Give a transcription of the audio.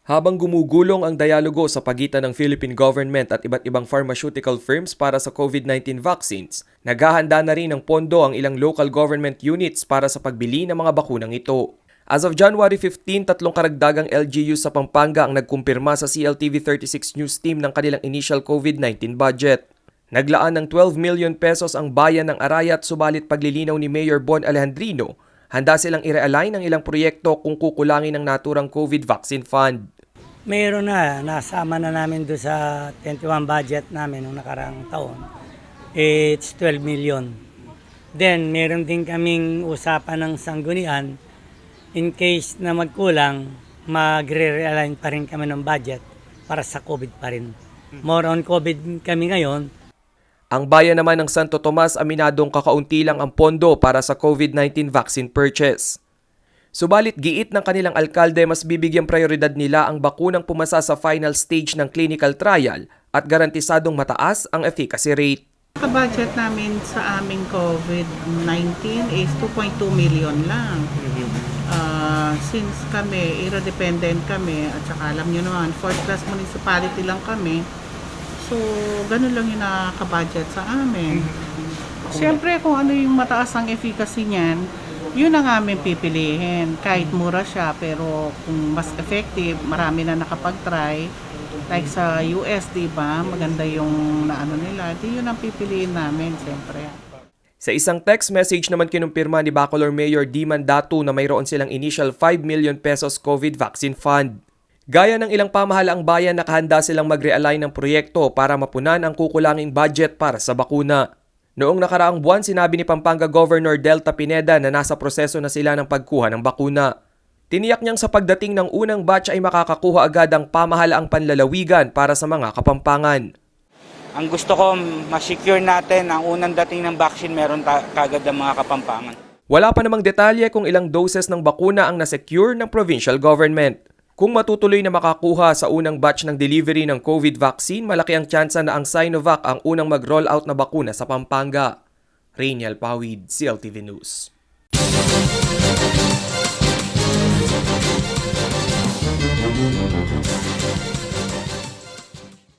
Habang gumugulong ang dialogo sa pagitan ng Philippine government at iba't ibang pharmaceutical firms para sa COVID-19 vaccines, naghahanda na rin ng pondo ang ilang local government units para sa pagbili ng mga bakunang ito. As of January 15, tatlong karagdagang LGUs sa Pampanga ang nagkumpirma sa CLTV 36 News team ng kanilang initial COVID-19 budget. Naglaan ng 12 million pesos ang bayan ng Arayat subalit paglilinaw ni Mayor Bon Alejandrino, handa silang i-realign ang ilang proyekto kung kukulangin ng naturang COVID vaccine fund. Mayroon na, nasama na namin doon sa 21 budget namin nung nakarang taon. It's 12 million. Then, meron din kaming usapan ng sanggunian. In case na magkulang, magre-realign pa rin kami ng budget para sa COVID pa rin. More on COVID kami ngayon. Ang bayan naman ng Santo Tomas aminadong kakaunti lang ang pondo para sa COVID-19 vaccine purchase. Subalit giit ng kanilang alkalde mas bibigyang prioridad nila ang bakunang pumasa sa final stage ng clinical trial at garantisadong mataas ang efficacy rate. Budget namin sa aming COVID-19 is 2.2 million lang. Since kami, dependent kami, at saka alam nyo naman, fourth class municipality lang kami, so ganun lang yung nakaka-budget sa amin. Siyempre kung ano yung mataas ang efficacy niyan, yun ang aming pipilihin. Kahit mura siya, pero kung mas effective, marami na nakapag-try. Like sa US, diba? Maganda yung naano nila. Di yun ang pipiliin namin, siyempre. Sa isang text message naman kinumpirma ni Bacolor Mayor Diman Datu na mayroon silang initial 5 million pesos COVID vaccine fund. Gaya ng ilang pamahalaang bayan, nakahanda silang mag-realign ng proyekto para mapunan ang kukulanging budget para sa bakuna. Noong nakaraang buwan, sinabi ni Pampanga Governor Delta Pineda na nasa proseso na sila ng pagkuha ng bakuna. Tiniyak niyang sa pagdating ng unang batch ay makakakuha agad ang pamahalaang panlalawigan para sa mga Kapampangan. Ang gusto ko, ma-secure natin ang unang dating ng vaccine meron kagad ang mga Kapampangan. Wala pa namang detalye kung ilang doses ng bakuna ang na-secure ng provincial government. Kung matutuloy na makakuha sa unang batch ng delivery ng COVID vaccine, malaki ang tsansa na ang Sinovac ang unang mag-roll out na bakuna sa Pampanga. Rainiel Pawid, CLTV News.